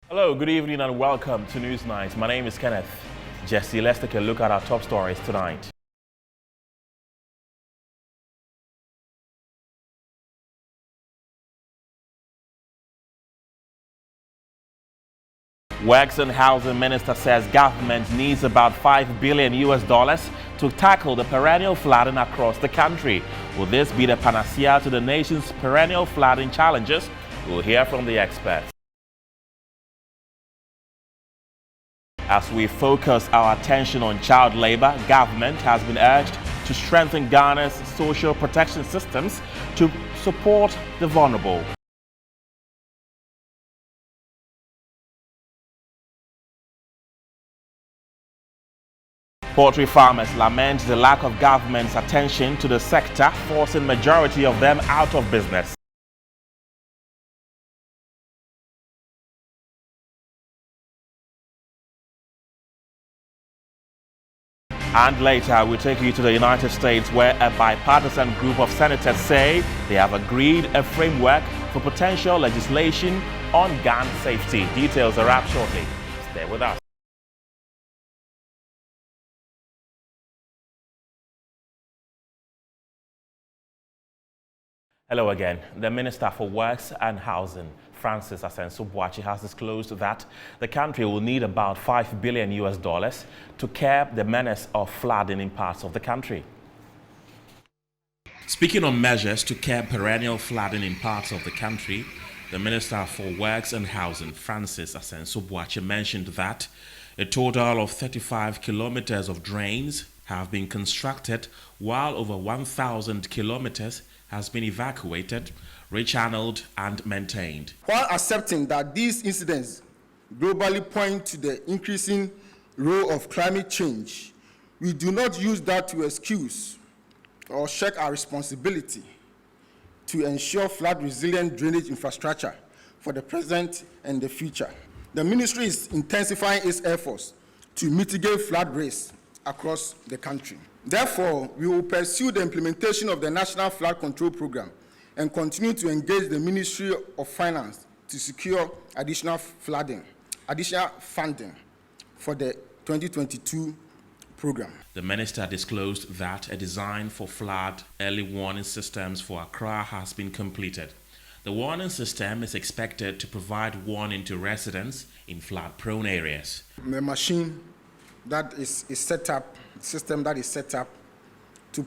Hello, good evening and welcome to Newsnight. My name is Kenneth Jesse. Let's take a look at our top stories tonight. Works and Housing Minister says government needs about $5 billion to tackle the perennial flooding across the country. Will this be the panacea to the nation's perennial flooding challenges? We'll hear from the experts. As we focus our attention on child labor, government has been urged to strengthen Ghana's social protection systems to support the vulnerable. Poultry farmers lament the lack of government's attention to the sector, forcing majority of them out of business. And later, we'll take you to the United States, where a bipartisan group of senators say they have agreed a framework for potential legislation on gun safety. Details are up shortly. Stay with us. Hello again. The Minister for Works and Housing, Francis Asensio-Boakye, has disclosed that the country will need about $5 billion to curb the menace of flooding in parts of the country. Speaking on measures to curb perennial flooding in parts of the country, the Minister for Works and Housing, Francis Asensio-Boakye, mentioned that a total of 35 kilometers of drains have been constructed, while over 1,000 kilometers has been evacuated, rechanneled and maintained. While accepting that these incidents globally point to the increasing role of climate change, we do not use that to excuse or shirk our responsibility to ensure flood-resilient drainage infrastructure for the present and the future. The ministry is intensifying its efforts to mitigate flood risks across the country. Therefore, we will pursue the implementation of the National Flood Control Program and continue to engage the Ministry of Finance to secure additional funding for the 2022 program. The minister disclosed that a design for flood early warning systems for Accra has been completed. The warning system is expected to provide warning to residents in flood-prone areas. The machine that is set up, system that is set up to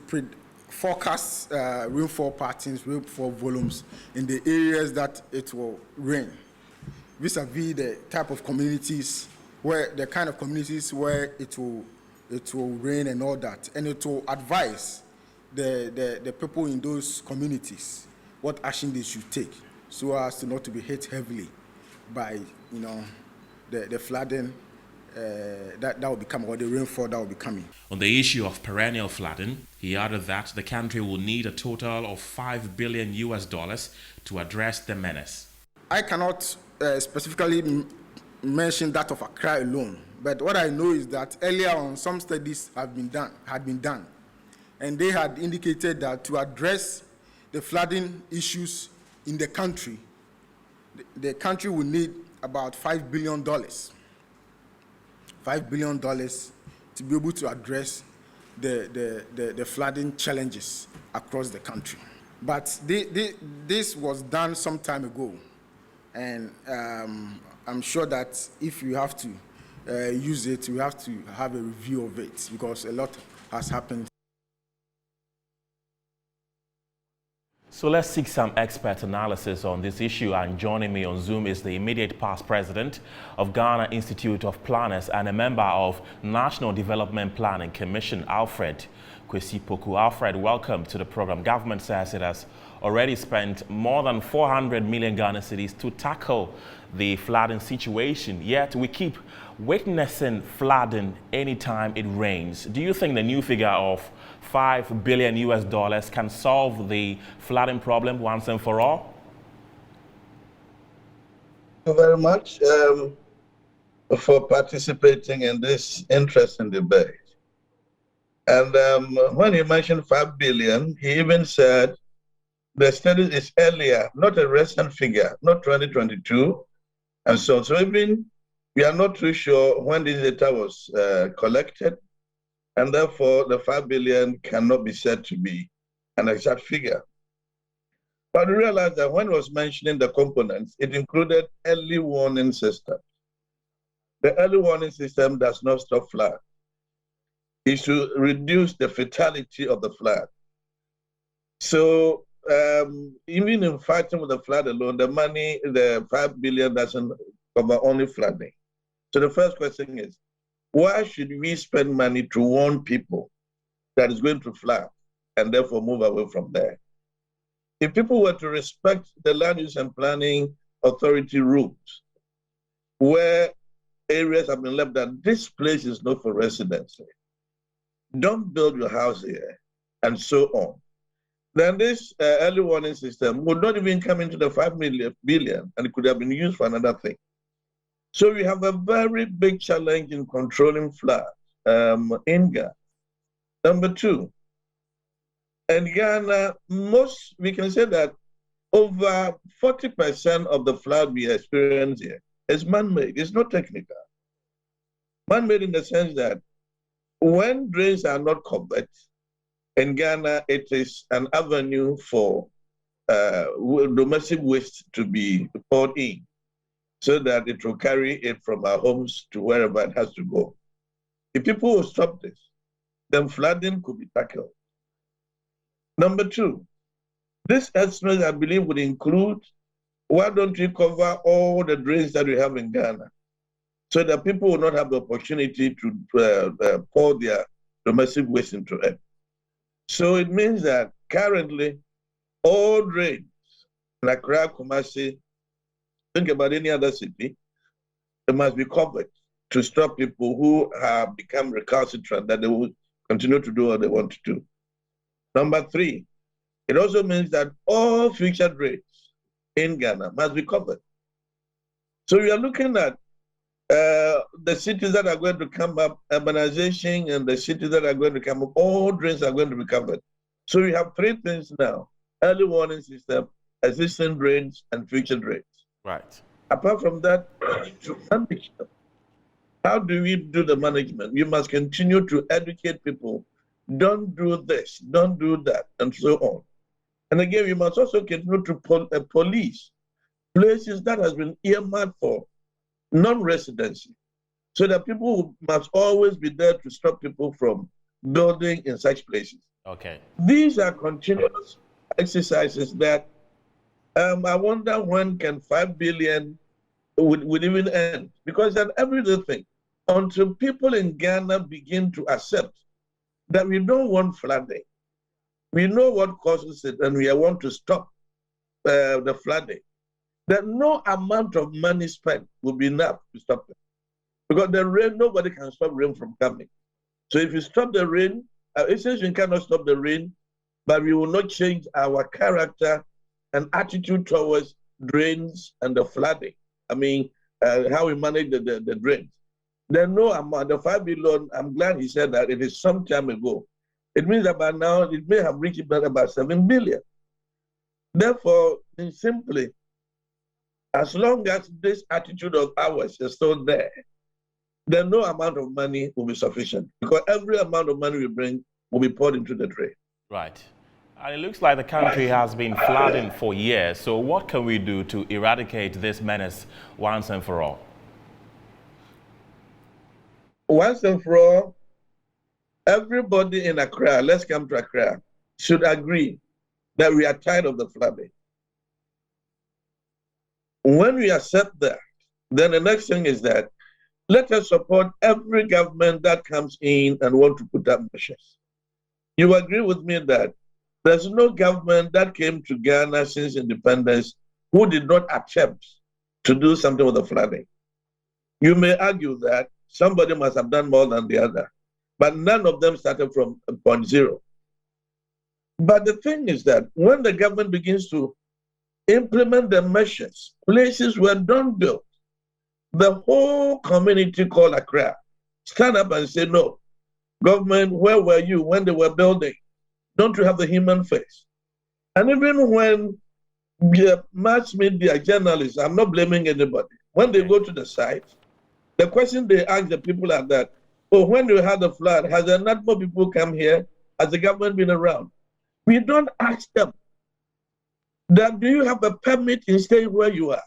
forecast rainfall patterns, rainfall volumes in the areas that it will rain, vis-a-vis the type of communities where the kind of communities where it will rain and all that, and it will advise the people in those communities what action they should take so as to not to be hit heavily by the flooding that will be coming, or the rainfall that will be coming. On the issue of perennial flooding, he added that the country will need a total of $5 billion to address the menace. I cannot specifically mention that of Accra alone, but what I know is that earlier on some studies had been done, and they had indicated that to address the flooding issues in the country will need about $5 billion. $5 billion to be able to address the flooding challenges across the country. But this was done some time ago, and I'm sure that if we have to use it, we have to have a review of it, because a lot has happened. So let's seek some expert analysis on this issue, and joining me on Zoom is the immediate past president of Ghana Institute of Planners and a member of National Development Planning Commission, Alfred Kwesi Poku. Alfred, welcome to the program. Government says it has already spent more than 400 million Ghana cedis to tackle the flooding situation, yet we keep witnessing flooding anytime it rains. Do you think the new figure of $5 billion can solve the flooding problem once and for all? Thank you very much for participating in this interesting debate. And when he mentioned 5 billion, he even said the study is earlier, not a recent figure, not 2022, and so on. So even we are not too sure when this data was collected, and therefore the 5 billion cannot be said to be an exact figure. But we realized that when it was mentioning the components, it included early warning system. The early warning system does not stop flood. It should reduce the fatality of the flood. So even in fighting with the flood alone, the money, the 5 billion doesn't cover only flooding. So the first question is, why should we spend money to warn people that is going to flood and therefore move away from there? If people were to respect the land use and planning authority rules, where areas have been left that this place is not for residency, don't build your house here, and so on, then this early warning system would not even come into the 5 billion, and it could have been used for another thing. So we have a very big challenge in controlling flood in Ghana. Number two, in Ghana, we can say that over 40% of the flood we experience here is man-made. It's not technical. Man-made in the sense that when drains are not covered, in Ghana, it is an avenue for domestic waste to be poured in, so that it will carry it from our homes to wherever it has to go. If people will stop this, then flooding could be tackled. Number two, this estimate, I believe, would include, why don't we cover all the drains that we have in Ghana, so that people will not have the opportunity to pour their domestic waste into it. So it means that currently, all drains in Accra, Kumasi, think about any other city, they must be covered to stop people who have become recalcitrant, that they will continue to do what they want to do. Number three, it also means that all future drains in Ghana must be covered. So we are looking at the cities that are going to come up, urbanization, and the cities that are going to come up, all drains are going to be covered. So we have three things now: early warning system, existing drains, and future drains. Right. Apart from that, to manage them. How do we do the management? We must continue to educate people. Don't do this, don't do that, and so on. And again, we must also continue to police places that has been earmarked for non-residency, so that people must always be there to stop people from building in such places. Okay. These are continuous exercises that I wonder when can 5 billion would even end, because that every other thing, until people in Ghana begin to accept that we don't want flooding, we know what causes it, and we want to stop the flooding, that no amount of money spent will be enough to stop it. Because the rain, nobody can stop rain from coming. So if you stop the rain, it says we cannot stop the rain, but we will not change our character and attitude towards drains and the flooding. I mean, how we manage the drains. There's no amount. The 5 billion, I'm glad he said that it is some time ago. It means that by now it may have reached about 7 billion. Therefore, simply, as long as this attitude of ours is still there, then no amount of money will be sufficient, because every amount of money we bring will be poured into the drain. Right. And it looks like the country has been flooding for years. So what can we do to eradicate this menace once and for all? Once and for all, everybody in Accra, let's come to Accra, should agree that we are tired of the flooding. When we accept that, then the next thing is that let us support every government that comes in and want to put up measures. You agree with me that there's no government that came to Ghana since independence who did not attempt to do something with the flooding. You may argue that somebody must have done more than the other, but none of them started from point zero. But the thing is that when the government begins to implement the measures, places were done built, the whole community called Accra stand up and say, no, government, where were you when they were building? Don't you have the human face? And even when mass media journalists, I'm not blaming anybody, when they go to the site, the question they ask the people are that, oh, when we had the flood, has there not more people come here? Has the government been around? We don't ask them that, do you have a permit in staying where you are?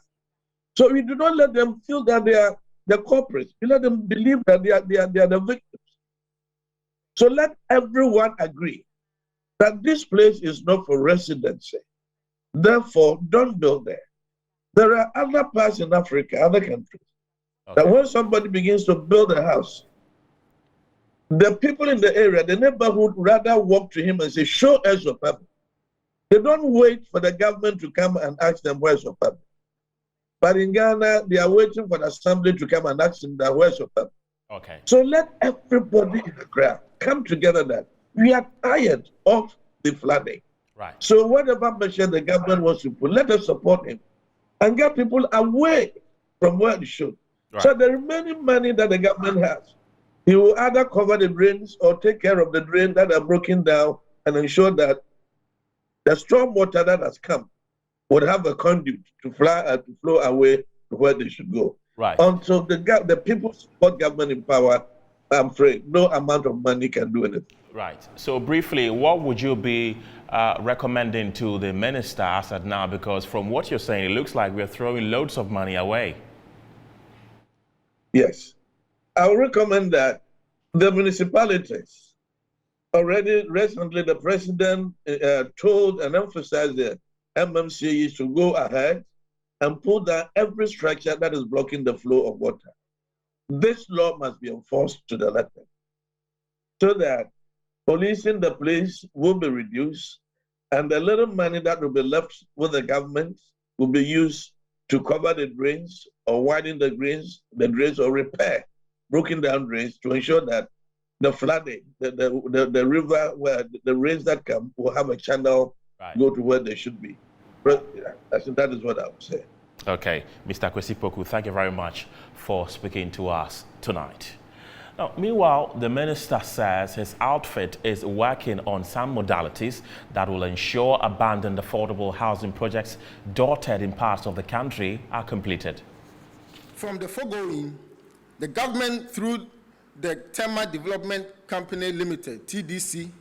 So we do not let them feel that they are the culprits. We let them believe that they are the victims. So let everyone agree that this place is not for residency. Therefore, don't build there. There are other parts in Africa, other countries, that when somebody begins to build a house, the people in the area, the neighborhood, rather walk to him and say, show us your permit. They don't wait for the government to come and ask them, where's your permit? But in Ghana, they are waiting for the assembly to come and ask them, that, where's your permit? Okay. So let everybody in the crowd come together that we are tired of the flooding. Right. So whatever measure the government wants to put, let us support him and get people away from where they should. Right. So the remaining money that the government has, he will either cover the drains or take care of the drains that are broken down and ensure that the storm water that has come would have a conduit to flow away to where they should go. Right. Until the people support government in power, I'm afraid no amount of money can do anything. Right. So briefly, what would you be recommending to the minister as at now? Because from what you're saying, it looks like we're throwing loads of money away. Yes. I would recommend that the municipalities, already recently the president told and emphasized the MMCs to go ahead and pull down every structure that is blocking the flow of water. This law must be enforced to the letter so that policing the place will be reduced and the little money that will be left with the government will be used to cover the drains or widen the drains or repair broken down drains to ensure that the flooding, the river where the rains that come will have a channel go to where they should be. I think that is what I would say. Okay, Mr. Kwesi Poku, thank you very much for speaking to us tonight. Now, meanwhile, the minister says his outfit is working on some modalities that will ensure abandoned affordable housing projects dotted in parts of the country are completed. From the foregoing, the government, through the Tema Development Company Limited, TDC,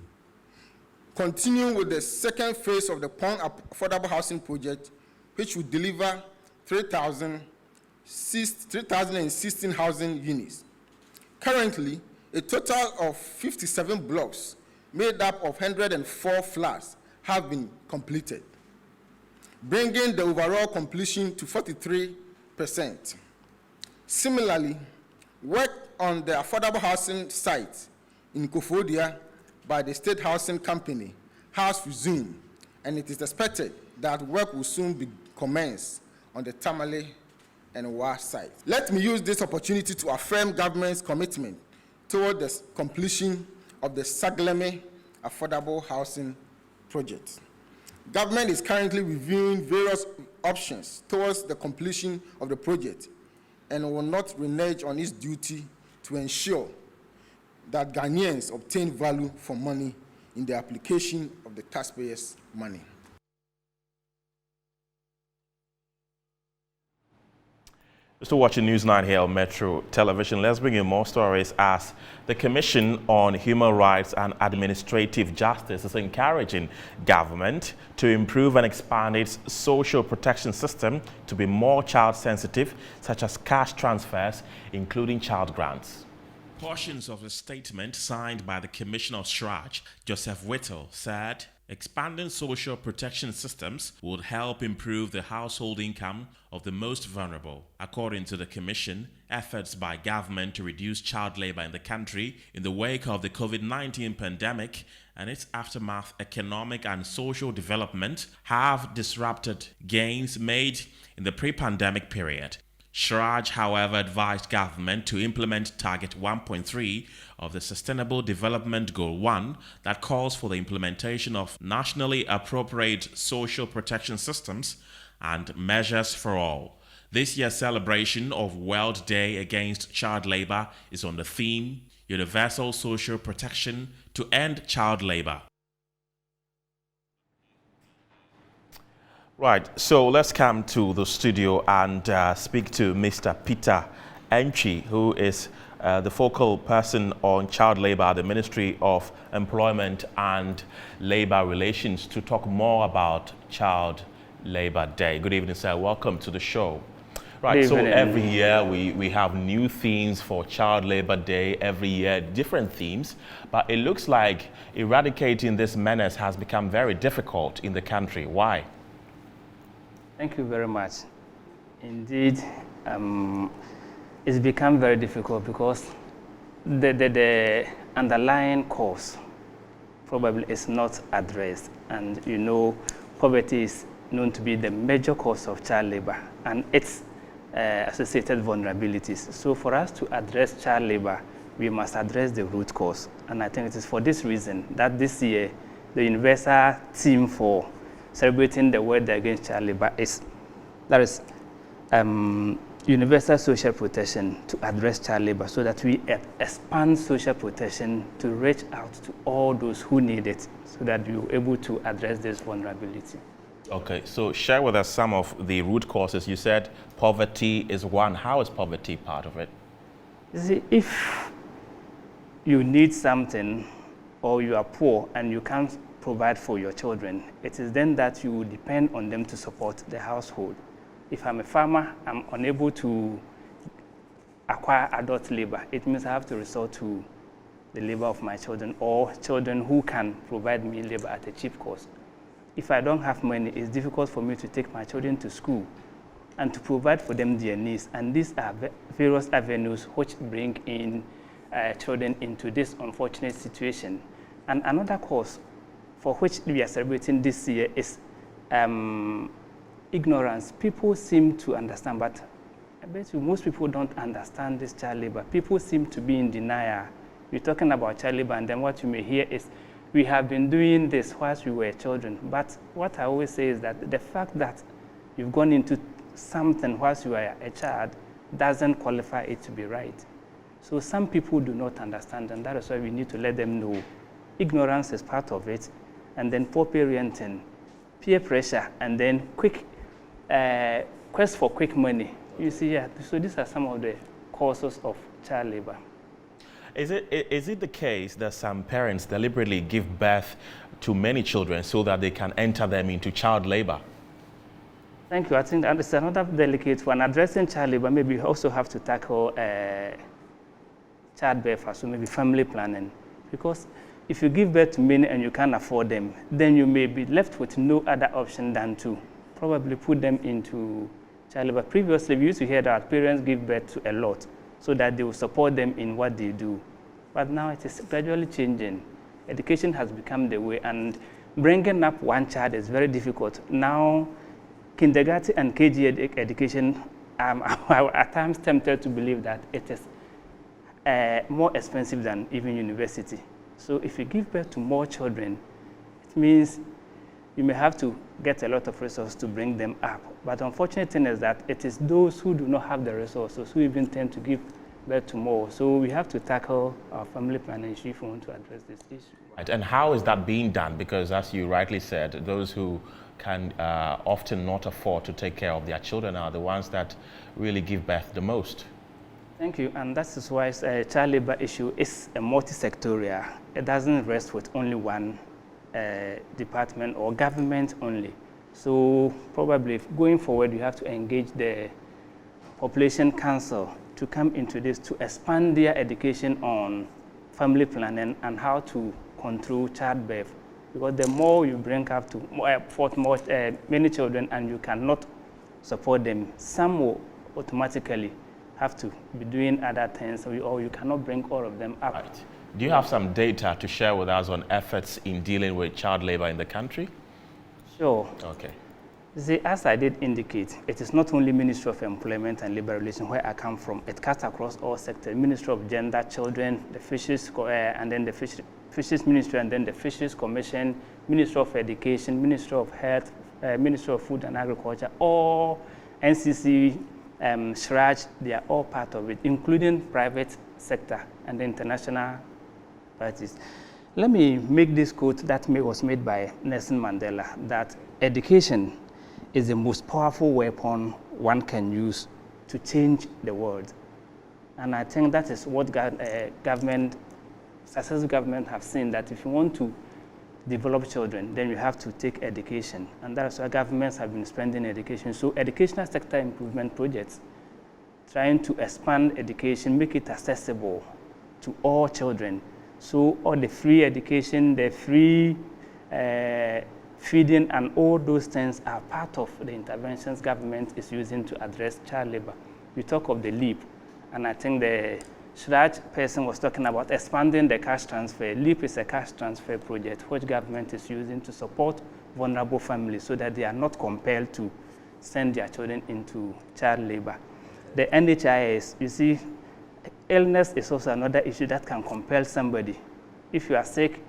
continue with the second phase of the Pond Affordable Housing Project, which will deliver 3,016 housing units. Currently, a total of 57 blocks made up of 104 flats have been completed, bringing the overall completion to 43%. Similarly, work on the affordable housing site in Kofodia by the State Housing Company has resumed, and it is expected that work will soon be commenced on the Tamale and Wa site. Let me use this opportunity to affirm government's commitment toward the completion of the Sagleme affordable housing project. Government is currently reviewing various options towards the completion of the project and will not renege on its duty to ensure that Ghanaians obtain value for money in the application of the taxpayers' money. Still watching News 9 here on Metro Television. Let's bring in more stories as the Commission on Human Rights and Administrative Justice is encouraging government to improve and expand its social protection system to be more child sensitive, such as cash transfers, including child grants. Portions of the statement signed by the Commissioner of Shraj, Joseph Whittle, said expanding social protection systems would help improve the household income of the most vulnerable. According to the Commission, efforts by government to reduce child labor in the country in the wake of the COVID-19 pandemic and its aftermath, economic and social development have disrupted gains made in the pre-pandemic period. Shraj, however, advised government to implement Target 1.3 of the Sustainable Development Goal 1 that calls for the implementation of nationally appropriate social protection systems and measures for all. This year's celebration of World Day Against Child Labor is on the theme Universal Social Protection to End Child Labor. Right, so let's come to the studio and speak to Mr. Peter Enchi, who is the focal person on child labor at the Ministry of Employment and Labor Relations, to talk more about Child Labor Day. Good evening, sir. Welcome to the show. Right, so every year we have new themes for Child Labor Day, every year different themes, but it looks like eradicating this menace has become very difficult in the country. Why? Thank you very much. Indeed, it's become very difficult because the underlying cause probably is not addressed. And you know, poverty is known to be the major cause of child labor and its associated vulnerabilities. So for us to address child labor, we must address the root cause. And I think it is for this reason that this year, the universal theme for celebrating the World Day Against Child Labor is universal social protection to address child labor, so that we expand social protection to reach out to all those who need it, so that we are able to address this vulnerability. Okay, so share with us some of the root causes. You said poverty is one. How is poverty part of it? You see, if you need something or you are poor and you can't provide for your children, it is then that you depend on them to support the household. If I'm a farmer, I'm unable to acquire adult labor. It means I have to resort to the labor of my children or children who can provide me labor at a cheap cost. If I don't have money, it's difficult for me to take my children to school and to provide for them their needs. And these are various avenues which bring in children into this unfortunate situation. And another cause for which we are celebrating this year is ignorance. People seem to understand, but I bet you most people don't understand this child labor. People seem to be in denial. We're talking about child labor, and then what you may hear is, we have been doing this whilst we were children. But what I always say is that the fact that you've gone into something whilst you are a child doesn't qualify it to be right. So some people do not understand, and that is why we need to let them know. Ignorance is part of it, and then poor parenting, peer pressure, and then quick quest for quick money. You see, yeah, so these are some of the causes of child labor. Is it the case that some parents deliberately give birth to many children so that they can enter them into child labor? Thank you. I think that is another delicate one. Addressing child labor, maybe we also have to tackle childbirth, so maybe family planning. Because if you give birth to many and you can't afford them, then you may be left with no other option than to probably put them into child labor. Previously, we used to hear that parents give birth to a lot so that they will support them in what they do. But now it is gradually changing. Education has become the way, and bringing up one child is very difficult. Now, kindergarten and KG education, I'm at times tempted to believe that it is more expensive than even university. So if you give birth to more children, it means you may have to get a lot of resources to bring them up. But the unfortunate thing is that it is those who do not have the resources who even tend to give birth to more. So we have to tackle our family planning issue if we want to address this issue. Right. And how is that being done? Because as you rightly said, those who can often not afford to take care of their children are the ones that really give birth the most. Thank you, and that is why child labor issue is a multi-sectorial. It doesn't rest with only one department or government only. So probably going forward, you have to engage the Population Council to come into this to expand their education on family planning and how to control childbirth. Because the more you bring up to many children and you cannot support them, some will automatically have to be doing other things, or you cannot bring all of them up. Right. Do you have some data to share with us on efforts in dealing with child labor in the country? Sure. Okay. See, as I did indicate, it is not only Ministry of Employment and Labor Relations where I come from. It cuts across all sectors. Ministry of Gender, Children, the Fisheries, and then the Fisheries Ministry, and then the Fisheries Commission, Ministry of Education, Ministry of Health, Ministry of Food and Agriculture, all NCC, SHRAJ, they are all part of it, including private sector and the international parties. Let me make this quote that was made by Nelson Mandela, that education is the most powerful weapon one can use to change the world. And I think that is what successful government have seen, that if you want to develop children, then you have to take education. And that's why governments have been spending education. So educational sector improvement projects, trying to expand education, make it accessible to all children. So all the free education, the free feeding, and all those things are part of the interventions government is using to address child labor. We talk of the LEAP, and I think the Shraj person was talking about expanding the cash transfer. LEAP is a cash transfer project which government is using to support vulnerable families so that they are not compelled to send their children into child labor. The NHIS, you see, illness is also another issue that can compel somebody. If you are sick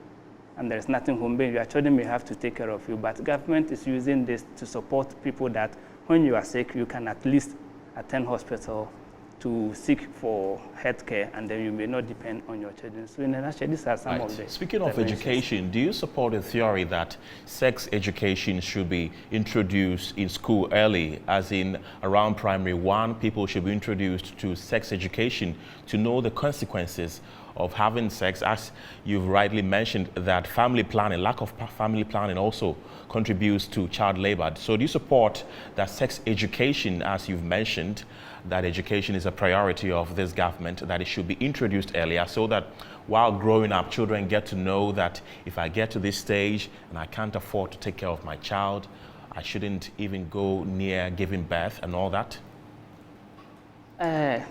and there is nothing home, your children may have to take care of you, but government is using this to support people that when you are sick, you can at least attend hospital to seek for health care, and then you may not depend on your children. So in a nutshell, these are some of the... Speaking of education, do you support the theory that sex education should be introduced in school early, as in around primary 1, people should be introduced to sex education to know the consequences of having sex, as you've rightly mentioned, that family planning, lack of family planning also contributes to child labor. So do you support that sex education, as you've mentioned, that education is a priority of this government, that it should be introduced earlier so that while growing up, children get to know that if I get to this stage and I can't afford to take care of my child, I shouldn't even go near giving birth and all that?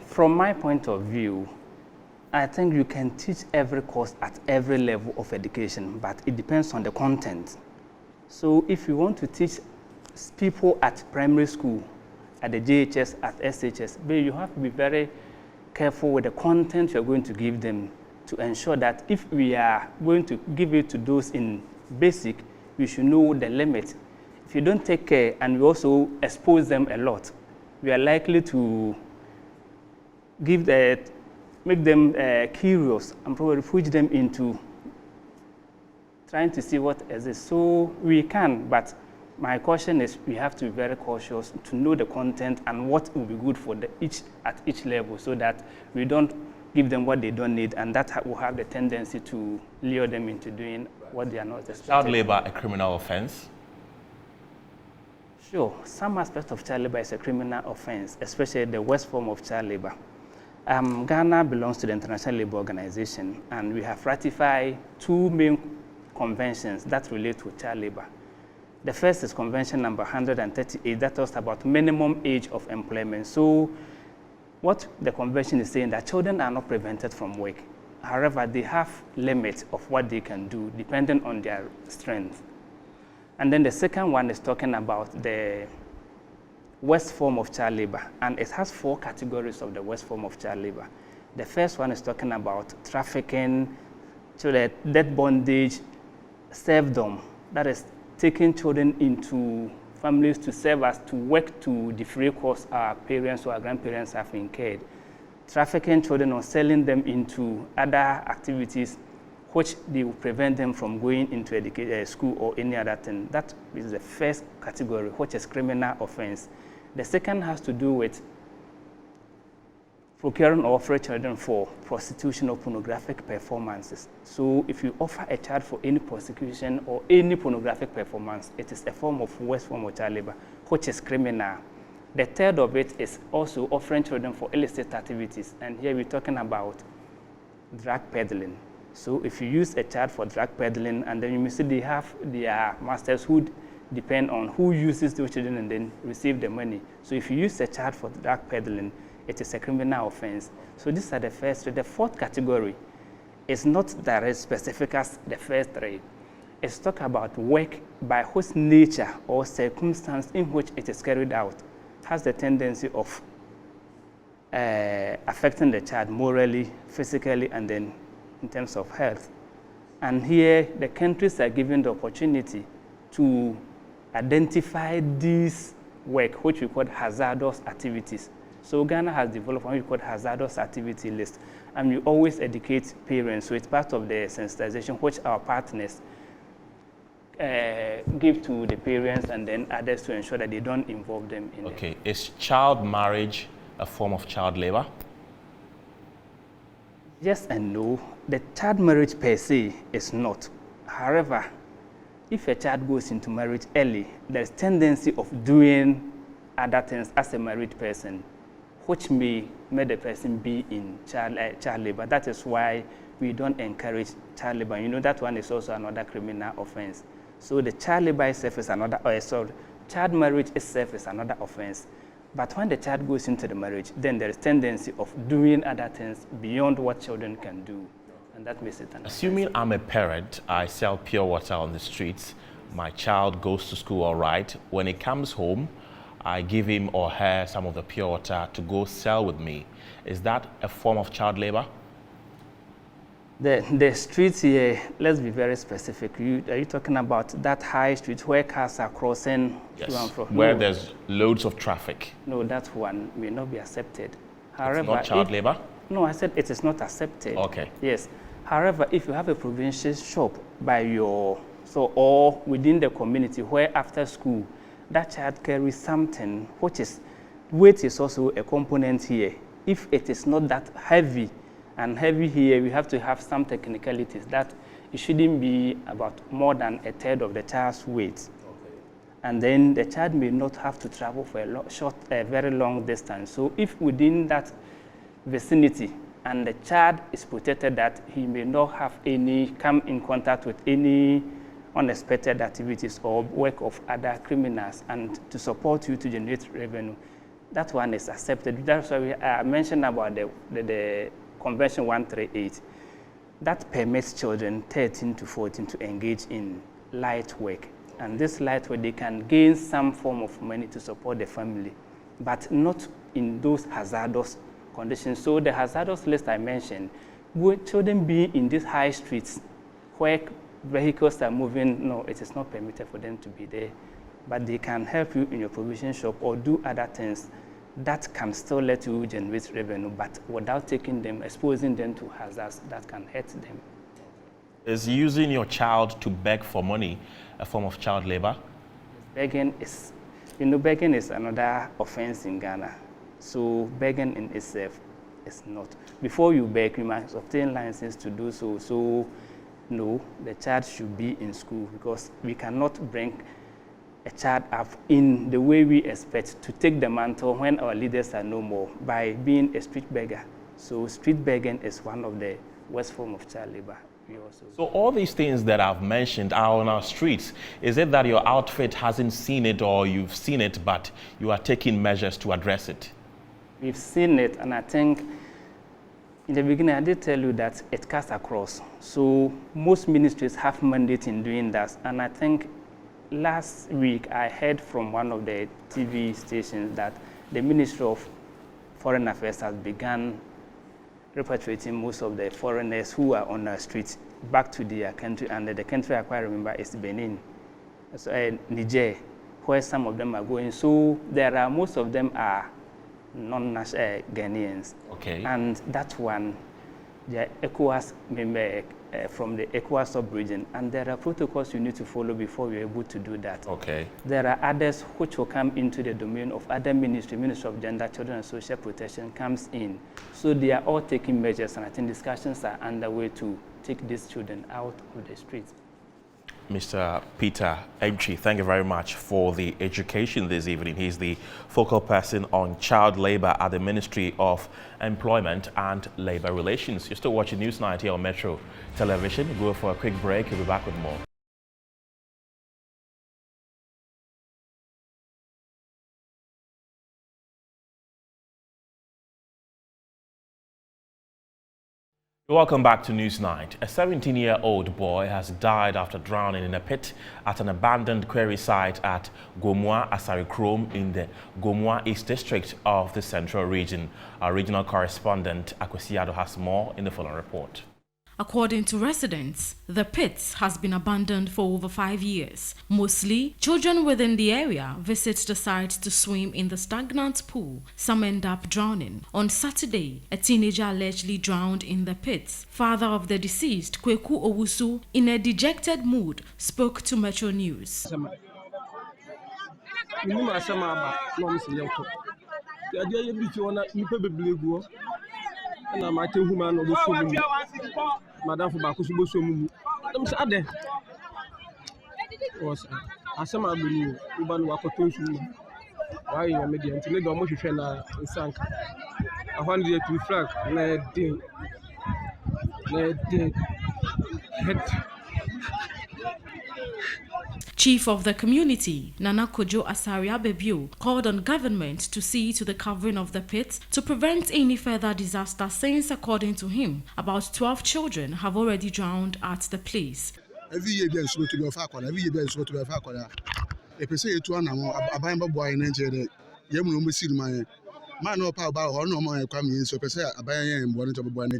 From my point of view, I think you can teach every course at every level of education, but it depends on the content. So if you want to teach people at primary school, at the JHS, at SHS, but you have to be very careful with the content you're going to give them to ensure that if we are going to give it to those in basic, we should know the limit. If you don't take care and you also expose them a lot, we are likely to make them curious and probably push them into trying to see what exists. So we can, but my caution is we have to be very cautious to know the content and what will be good for at each level, so that we don't give them what they don't need, and that will have the tendency to lure them into doing what they are not expecting. Child labor a criminal offense? Sure, some aspect of child labor is a criminal offense, especially the worst form of child labor. Ghana belongs to the International Labour Organization, and we have ratified 2 main conventions that relate to child labor. The first is Convention number 138 that talks about minimum age of employment. So what the convention is saying, that children are not prevented from work. However, they have limits of what they can do depending on their strength. And then the second one is talking about the worst form of child labor, and it has 4 categories of the worst form of child labor. The first one is talking about trafficking, death bondage, serfdom, that is taking children into families to serve as to work to defray costs our parents or our grandparents have incurred. Trafficking children or selling them into other activities which they will prevent them from going into school or any other thing. That is the first category, which is criminal offense. The second has to do with procuring or offering children for prostitution or pornographic performances. So if you offer a child for any prostitution or any pornographic performance, it is a form of worst form of child labor, which is criminal. The third of it is also offering children for illicit activities, and here we're talking about drug peddling. So if you use a child for drug peddling, and then you may see they have their masters who depend on who uses those children and then receive the money. So if you use a child for drug peddling, it is a criminal offense. So these are the first 3. The fourth category is not that as specific as the first 3. It's talk about work by whose nature or circumstance in which it is carried out has the tendency of affecting the child morally, physically, and then in terms of health. And here the countries are given the opportunity to identify these work, which we call hazardous activities. So Ghana has developed what we call hazardous activity list, and we always educate parents. So it's part of the sensitization which our partners give to the parents and then others to ensure that they don't involve them in it. Okay, is child marriage a form of child labor? Yes and no. The child marriage per se is not. However, if a child goes into marriage early, there's tendency of doing other things as a married person, which may make the person be in child labor. That is why we don't encourage child labor. You know, that one is also another criminal offense. So the child labor itself is another, child marriage itself is another offense. But when the child goes into the marriage, then there is tendency of doing other things beyond what children can do. And that makes it an Assuming offense. I'm a parent, I sell pure water on the streets, my child goes to school all right. When he comes home, I give him or her some of the pure water to go sell with me. Is that a form of child labor? The streets here, let's be very specific. Are you talking about that high street where cars are crossing to and Yes, from? where No. there's loads of traffic. No, that one may not be accepted. It's not child labor? No, I said it is not accepted. Okay. Yes. However, if you have a provincial shop by your, or within the community where after school, that child carries something, which is, weight is also a component here. If it is not that heavy, and heavy here, we have to have some technicalities that it shouldn't be about more than a third of the child's weight. Okay. And then the child may not have to travel for a very long distance. So if within that vicinity and the child is protected that he may not have come in contact with any unexpected activities or work of other criminals and to support you to generate revenue, that one is accepted. That's why I mentioned about the Convention 138. That permits children 13 to 14 to engage in light work. And this light work, they can gain some form of money to support the family, but not in those hazardous conditions. So the hazardous list I mentioned, would children be in these high streets where vehicles are moving? No, it is not permitted for them to be there. But they can help you in your provision shop or do other things that can still let you generate revenue, but without taking them, exposing them to hazards that can hurt them. Is using your child to beg for money a form of child labor? Begging is, begging is another offense in Ghana. So begging in itself is not. Before you beg, you must obtain license to do so. So no, the child should be in school because we cannot bring a child up in the way we expect to take the mantle when our leaders are no more by being a street beggar. So street begging is one of the worst form of child labor. So all these things that I've mentioned are on our streets. Is it that your outfit hasn't seen it or you've seen it, but you are taking measures to address it? We've seen it, and I think in the beginning I did tell you that it cuts across. So most ministries have mandate in doing that, and I think last week I heard from one of the TV stations that the Ministry of Foreign Affairs has begun repatriating most of the foreigners who are on the streets back to their country, and the country I quite remember is Benin, so, Niger, where some of them are going. So there are, most of them are non-national Ghanaians. Okay. And that one, the ECOWAS member from the ECOWAS sub-region, and there are protocols you need to follow before you're able to do that. Okay. There are others which will come into the domain of other ministry. Ministry of Gender, Children and Social Protection comes in. So they are all taking measures, and I think discussions are underway to take these children out of the streets. Mr. Peter Entry, thank you very much for the education this evening. He's the focal person on child labor at the Ministry of Employment and Labor Relations. You're still watching News 90 on Metro Television. We'll go for a quick break. We'll be back with more. Welcome back to News Night. A 17-year-old boy has died after drowning in a pit at an abandoned quarry site at Gomua Asarikrom in the Gomua East District of the Central Region. Our regional correspondent Akwesiado has more in the following report. According to residents, the pit has been abandoned for over 5 years. Mostly, children within the area visit the site to swim in the stagnant pool. Some end up drowning. On Saturday, a teenager allegedly drowned in the pit. Father of the deceased, Kweku Owusu, in a dejected mood, spoke to Metro News. Madam for Bakusu Bosomu. I'm sad. Was Asama Bulu, Uban Wakotosu. Why you are median to let the Moshana in Sanka. I wanted to flag, let the head. Chief of the community, Nana Kojo Asaria Bebio, called on government to see to the covering of the pit to prevent any further disaster since, according to him, about 12 children have already drowned at the place. Every year, there's going to be a factor. Every year, there's going to be a factor. If you say it's one, I'm buying a boy in Nigeria. You will see my man no power about or no more coming. So, per se, I buy and wanted to be born.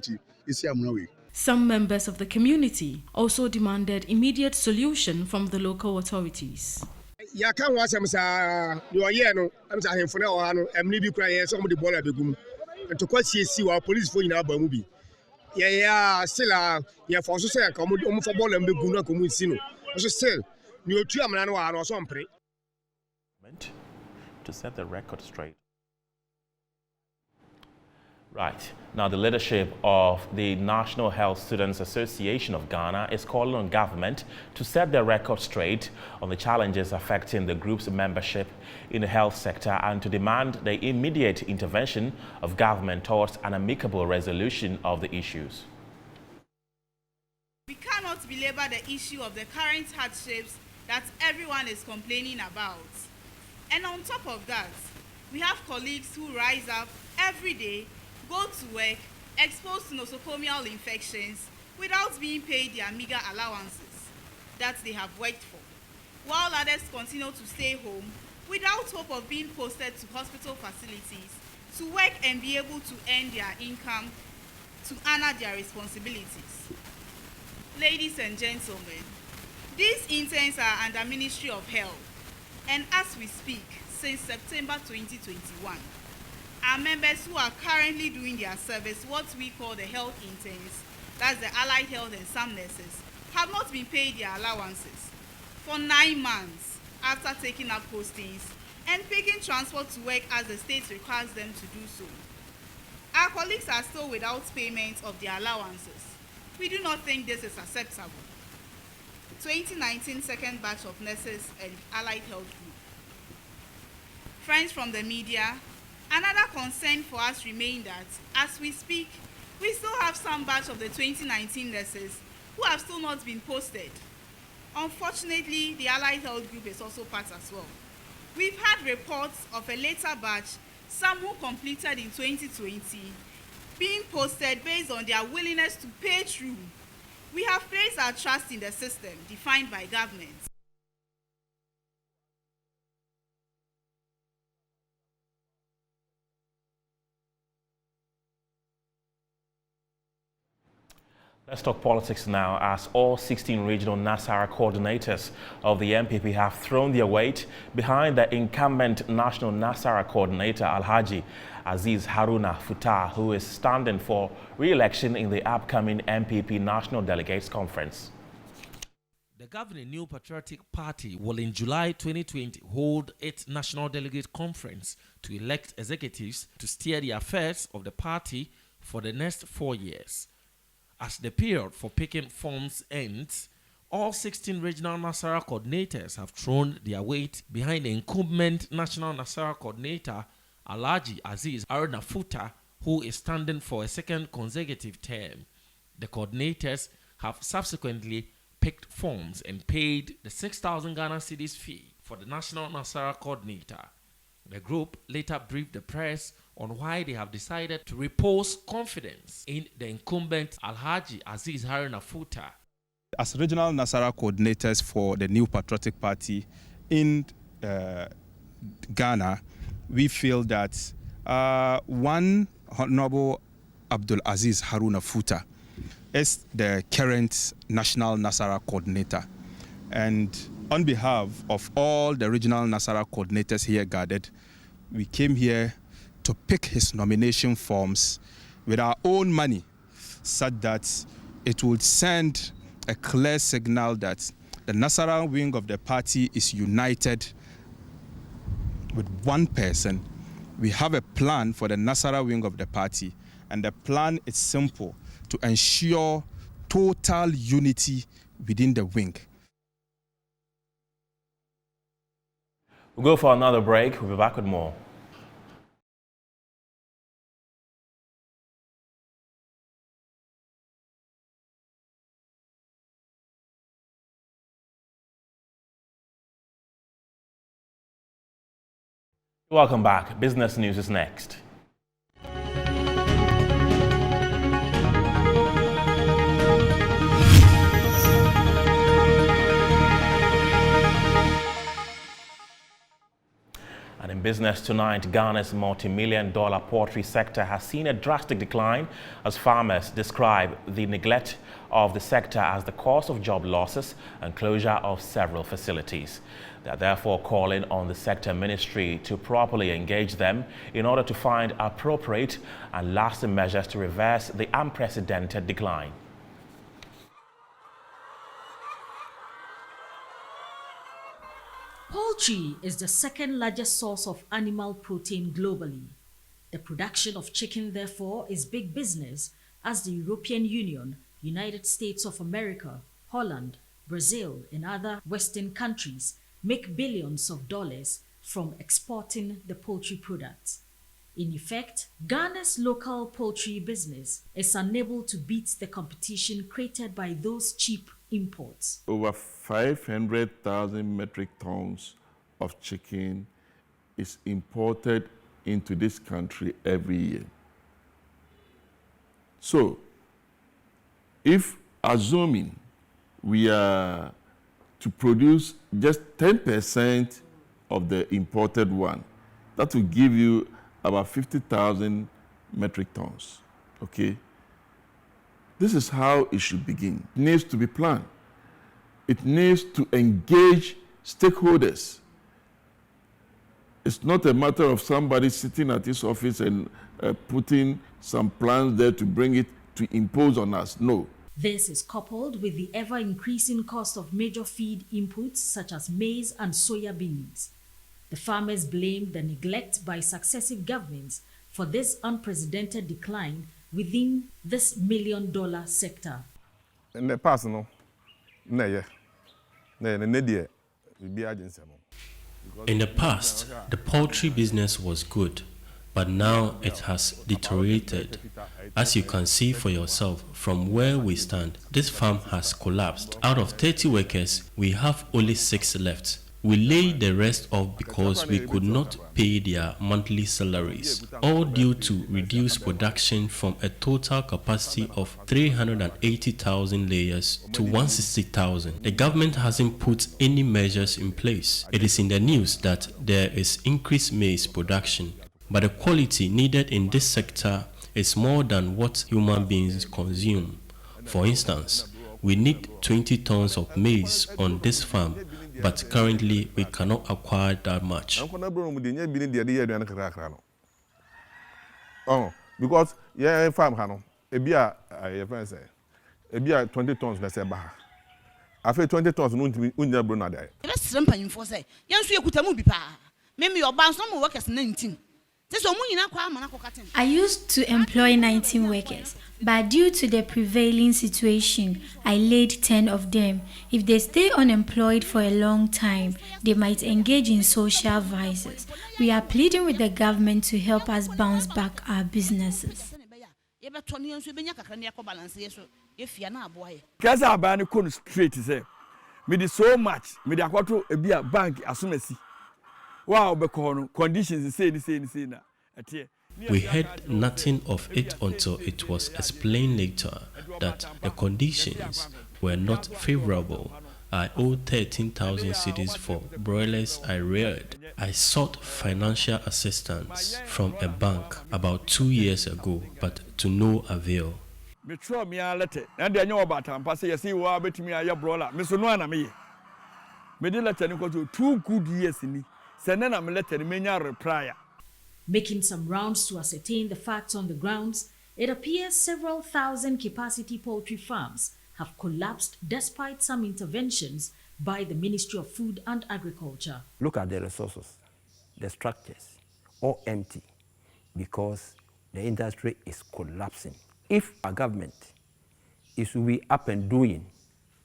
It's your way. Some members of the community also demanded immediate solution from the local authorities. Ya kan wasam sa yo ye no am sa hemfo na o no emni bi kura ye so mo de bola begum to kwasiesi wa police fo nyina ba mu bi ye ya sila ye fo so se ka mo fo bola begum na ko mu si no so still ni otu amana no wa no so mpre to set the record straight. Right. Now, the leadership of the National Health Students Association of Ghana is calling on government to set their record straight on the challenges affecting the group's membership in the health sector and to demand the immediate intervention of government towards an amicable resolution of the issues. We cannot belabor the issue of the current hardships that everyone is complaining about. And on top of that, we have colleagues who rise up every day, go to work, exposed to nosocomial infections without being paid their meager allowances that they have worked for, while others continue to stay home without hope of being posted to hospital facilities to work and be able to earn their income to honor their responsibilities. Ladies and gentlemen, these interns are under Ministry of Health, and as we speak, since September 2021, our members who are currently doing their service, what we call the health interns, that's the allied health and some nurses, have not been paid their allowances for 9 months after taking up postings and picking transport to work as the state requires them to do so. Our colleagues are still without payment of their allowances. We do not think this is acceptable. 2019 second batch of nurses and allied health group. Friends from the media, another concern for us remains that, as we speak, we still have some batch of the 2019 nurses who have still not been posted. Unfortunately, the allied health group is also part as well. We've had reports of a later batch, some who completed in 2020, being posted based on their willingness to pay through. We have placed our trust in the system defined by government. Let's talk politics now, as all 16 regional Nasara coordinators of the MPP have thrown their weight behind the incumbent national Nasara coordinator, Alhaji Aziz Haruna Futa, who is standing for re-election in the upcoming MPP National Delegates Conference. The governing New Patriotic Party will in July 2020 hold its National Delegate Conference to elect executives to steer the affairs of the party for the next 4 years. As the period for picking forms ends, all 16 regional Nasara coordinators have thrown their weight behind the incumbent national Nasara coordinator, Alhaji Aziz Haruna Futa, who is standing for a second consecutive term. The coordinators have subsequently picked forms and paid the 6,000 Ghana cedis fee for the national Nasara coordinator. The group later briefed the press on why they have decided to repose confidence in the incumbent Alhaji Aziz Haruna Futa. As regional Nasara coordinators for the New Patriotic Party in Ghana, we feel that one Honorable Abdul Aziz Haruna Futa is the current National Nasara Coordinator. And on behalf of all the regional Nasara coordinators here gathered, we came here to pick his nomination forms with our own money, such that it would send a clear signal that the Nasara wing of the party is united with one person. We have a plan for the Nasara wing of the party, and the plan is simple: to ensure total unity within the wing. We'll go for another break. We'll be back with more. Welcome back. Business News is next. And in business tonight, Ghana's multi-million-dollar poultry sector has seen a drastic decline as farmers describe the neglect of the sector as the cause of job losses and closure of several facilities. They are therefore calling on the sector ministry to properly engage them in order to find appropriate and lasting measures to reverse the unprecedented decline. Poultry is the second largest source of animal protein globally. The production of chicken, therefore, is big business as the European Union, United States of America, Holland, Brazil, and other Western countries make billions of dollars from exporting the poultry products. In effect, Ghana's local poultry business is unable to beat the competition created by those cheap imports. Over 500,000 metric tons of chicken is imported into this country every year. So, if assuming we are to produce just 10% of the imported one, that will give you about 50,000 metric tons, okay? This is how it should begin. It needs to be planned. It needs to engage stakeholders. It's not a matter of somebody sitting at his office and putting some plans there to bring it to impose on us. No. This is coupled with the ever-increasing cost of major feed inputs such as maize and soya beans. The farmers blame the neglect by successive governments for this unprecedented decline within this million-dollar sector. In the past, In the past, the poultry business was good, but now it has deteriorated. As you can see for yourself from where we stand, this farm has collapsed. Out of 30 workers, we have only 6 left. We laid the rest off because we could not pay their monthly salaries, all due to reduced production from a total capacity of 380,000 layers to 160,000. The government hasn't put any measures in place. It is in the news that there is increased maize production, but the quality needed in this sector is more than what human beings consume. For instance, we need 20 tons of maize on this farm, but currently we cannot acquire that much. Because yeah, farm ebia 20 tons na se ba. Afi 20 tons unya bro na dey. Ebe srem panyimfo say, yenso ekutamu bi pa. Me your bank some workers 19. I used to employ 19 workers, but due to the prevailing situation, I laid 10 of them. If they stay unemployed for a long time, they might engage in social vices. We are pleading with the government to help us bounce back our businesses. Because I ban the straight say, me did so much, me the aquato a beer bank as soon as see. Wow, because conditions say na. We heard nothing of it until it was explained later that the conditions were not favorable. I owed 13,000 cedis for broilers I reared. I sought financial assistance from a bank about 2 years ago, but to no avail. me try me a letter and then you about time pass you see what bet me a brother me so no na me me the letter no go 2 good years ni say na me letter me nya reply. Making some rounds to ascertain the facts on the grounds, it appears several thousand capacity poultry farms have collapsed despite some interventions by the Ministry of Food and Agriculture. Look at the resources, the structures, all empty because the industry is collapsing. If our government is to be up and doing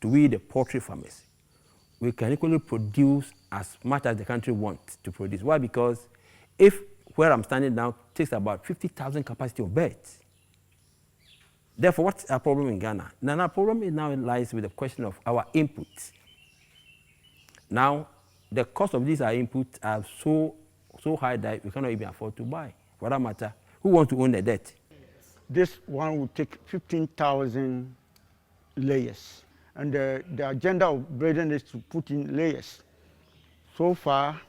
to we the poultry farmers, we can equally produce as much as the country wants to produce. Why? Because if where I'm standing now takes about 50,000 capacity of beds. Therefore, what's our problem in Ghana? Now, our problem now lies with the question of our inputs. Now, the cost of these our inputs are so high that we cannot even afford to buy. For that matter, who wants to own the debt? This one will take 15,000 layers. And the agenda of Braden is to put in layers. So far,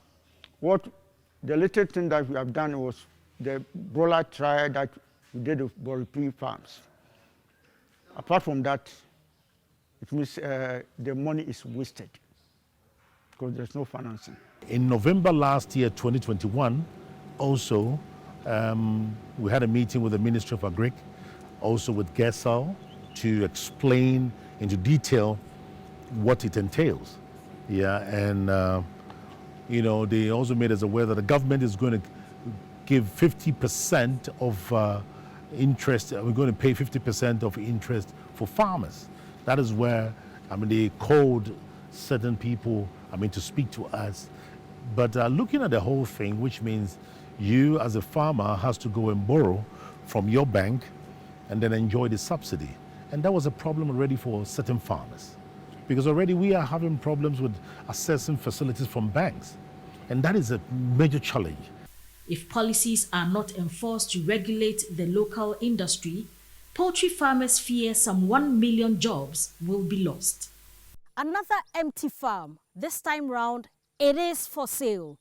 the little thing that we have done was the broiler trial that we did with Boripi farms. Apart from that, it means the money is wasted because there's no financing. In November last year, 2021, also, we had a meeting with the Ministry of Agric, also with GESAL, to explain into detail what it entails. Yeah, and you know, they also made us aware that the government is going to give 50% of interest. We're going to pay 50% of interest for farmers. That is where, I mean, they called certain people, I mean, to speak to us. But looking at the whole thing, which means you as a farmer has to go and borrow from your bank and then enjoy the subsidy. And that was a problem already for certain farmers, because already we are having problems with accessing facilities from banks. And that is a major challenge. If policies are not enforced to regulate the local industry, poultry farmers fear some 1 million jobs will be lost. Another empty farm, this time round, it is for sale.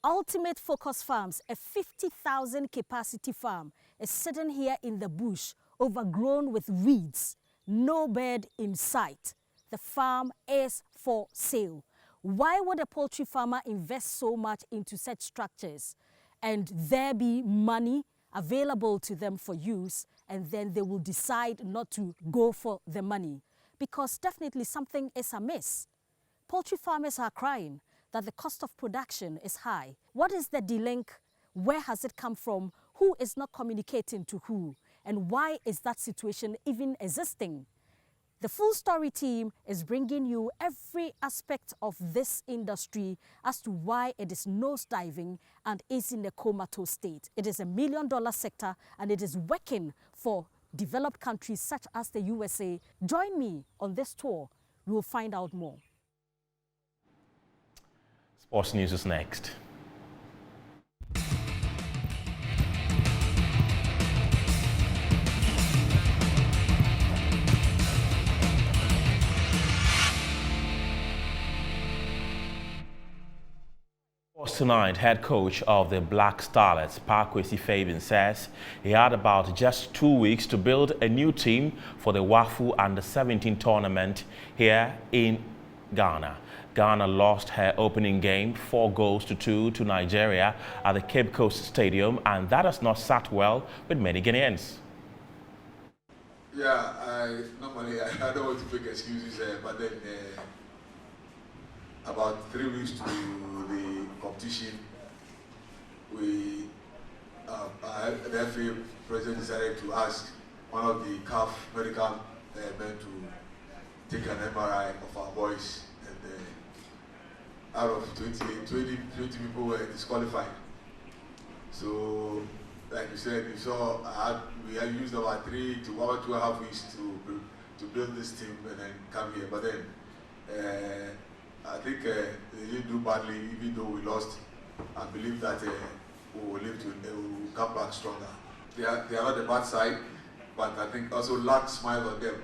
Ultimate Focus Farms, a 50,000 capacity farm, is sitting here in the bush, overgrown with weeds, no bird in sight. The farm is for sale. Why would a poultry farmer invest so much into such structures and there be money available to them for use, and then they will decide not to go for the money? Because definitely something is amiss. Poultry farmers are crying that the cost of production is high. What is the delink? Where has it come from? Who is not communicating to who? And why is that situation even existing? The Full Story team is bringing you every aspect of this industry as to why it is nosediving and is in a comatose state. It is $1 million sector and it is working for developed countries such as the USA. Join me on this tour. We will find out more. Sports News is next. Tonight, head coach of the Black Starlets, Parkwesi Fabian, says he had about just 2 weeks to build a new team for the WAFU Under-17 tournament here in Ghana. Ghana lost her opening game 4-2 to Nigeria at the Cape Coast Stadium, and that has not sat well with many Ghanaians. Yeah, normally I don't want to make excuses, but then about 3 weeks to the competition, the FA president decided to ask one of the CAF medical men to take an MRI of our boys, and out of 20 people were disqualified. So, like you said, you saw we had used about 3 to 1.5 weeks to build this team and then come here. But then I think they didn't do badly, even though we lost. I believe that we will come back stronger. They are not the bad side, but I think also luck smiled on them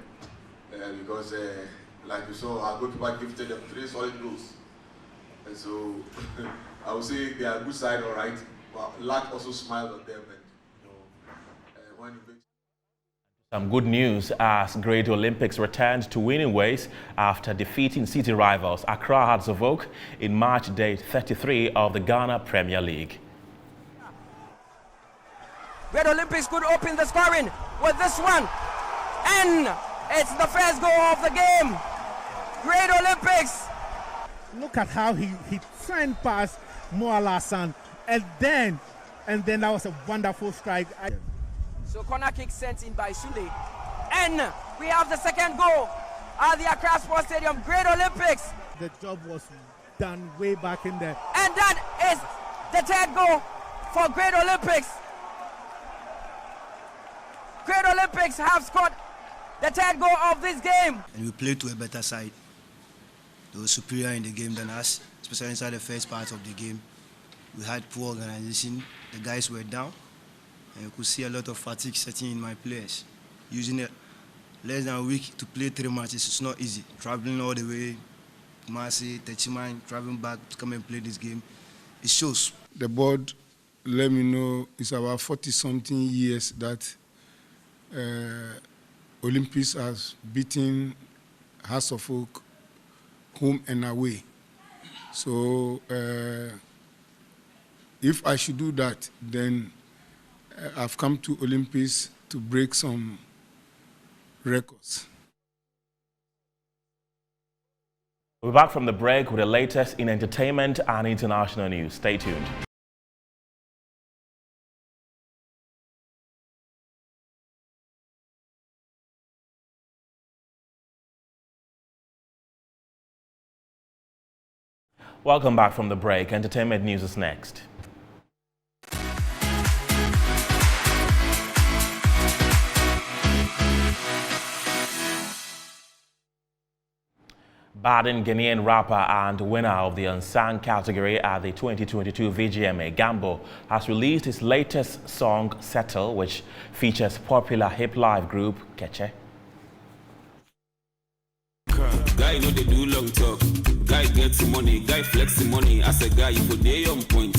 because, like you saw, our goalkeeper gifted them 3 solid goals. And so I would say they are good side, all right, but luck also smiled on them. And when you Some good news as Great Olympics returned to winning ways after defeating city rivals Accra Hearts of Oak in match day 33 of the Ghana Premier League. Great Olympics could open the scoring with this one. And it's the first goal of the game. Great Olympics. Look at how he turned past Mo Alassan and then that was a wonderful strike. So corner kick sent in by Sule. And we have the second goal at the Accra Sports Stadium. Great Olympics. The job was done way back in there. And that is the third goal for Great Olympics. Great Olympics have scored the third goal of this game. And we played to a better side. They were superior in the game than us, especially inside the first part of the game. We had poor organization. The guys were down. And you could see a lot of fatigue setting in my players. Using it less than a week to play 3 matches, it's not easy. Traveling all the way, Marseille, Techiman, traveling back to come and play this game, it shows. The board let me know it's about 40-something years that Olympics has beaten Hearts of Oak home and away. So if I should do that, then I've come to Olympics to break some records. We're back from the break with the latest in entertainment and international news. Stay tuned. Welcome back from the break. Entertainment news is next. Baden Ghanaian rapper and winner of the Unsung category at the 2022 VGMA, Gambo, has released his latest song, Settle, which features popular hip-life group Keche. Guy know they do long talk. Guy gets money. Guy flex the money. As a guy, you put day on point.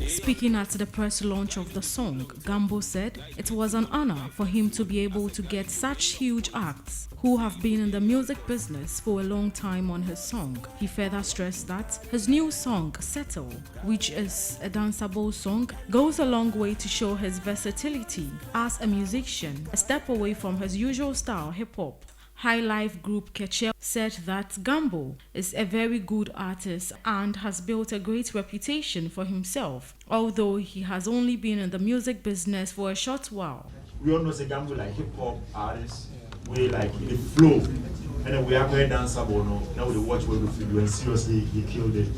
Speaking at the press launch of the song, Gambo said it was an honor for him to be able to get such huge acts who have been in the music business for a long time on his song. He further stressed that his new song, Settle, which is a danceable song, goes a long way to show his versatility as a musician, a step away from his usual style, hip-hop. High Life Group Keche said that Gambo is a very good artist and has built a great reputation for himself, although he has only been in the music business for a short while. We all know say Gambo like hip-hop artists, we like the flow, and then we are very danceable now. Now we watch what we do, and seriously, he killed it.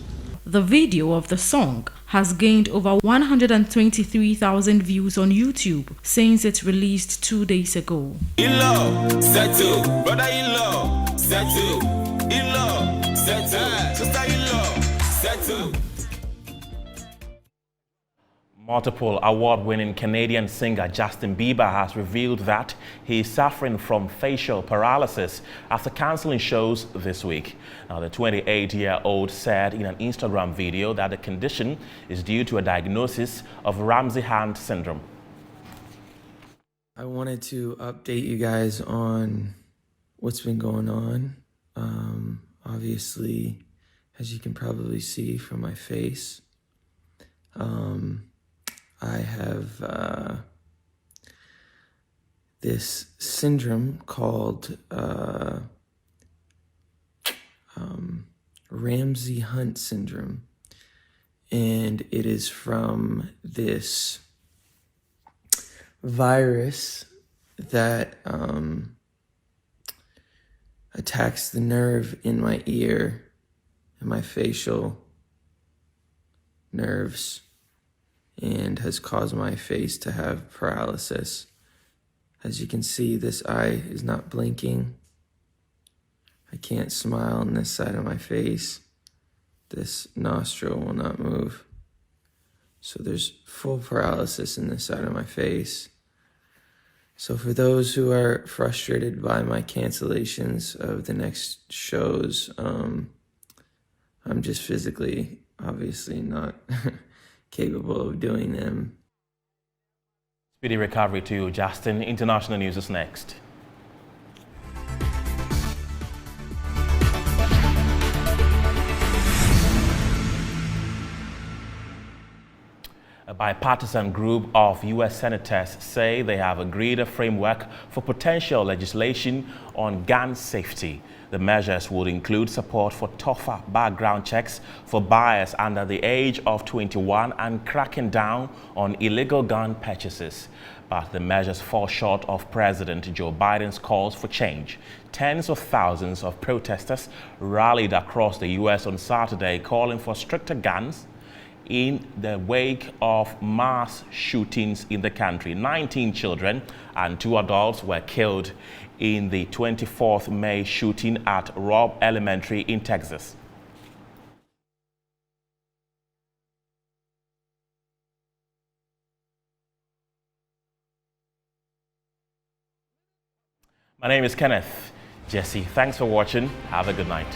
The video of the song has gained over 123,000 views on YouTube since it released 2 days ago. In-law, settle. Brother-in-law, settle. In-law, settle. Sister-in-law, settle. Multiple award-winning Canadian singer Justin Bieber has revealed that he is suffering from facial paralysis after cancelling shows this week. Now, the 28-year-old said in an Instagram video that the condition is due to a diagnosis of Ramsay-Hunt syndrome. I wanted to update you guys on what's been going on. Obviously, as you can probably see from my face, I have this syndrome called Ramsay-Hunt syndrome, and it is from this virus that attacks the nerve in my ear and my facial nerves, and has caused my face to have paralysis. As you can see, this eye is not blinking. I can't smile on this side of my face. This nostril will not move. So there's full paralysis in this side of my face. So for those who are frustrated by my cancellations of the next shows, I'm just physically, obviously not capable of doing them. Speedy recovery to you, Justin. International news is next. A bipartisan group of U.S. senators say they have agreed a framework for potential legislation on gun safety. The measures would include support for tougher background checks for buyers under the age of 21 and cracking down on illegal gun purchases. But the measures fall short of President Joe Biden's calls for change. Tens of thousands of protesters rallied across the U.S. on Saturday calling for stricter guns in the wake of mass shootings in the country. 19 children and 2 adults were killed in the 24th May shooting at Robb Elementary in Texas. My name is Kenneth Jesse. Thanks for watching. Have a good night.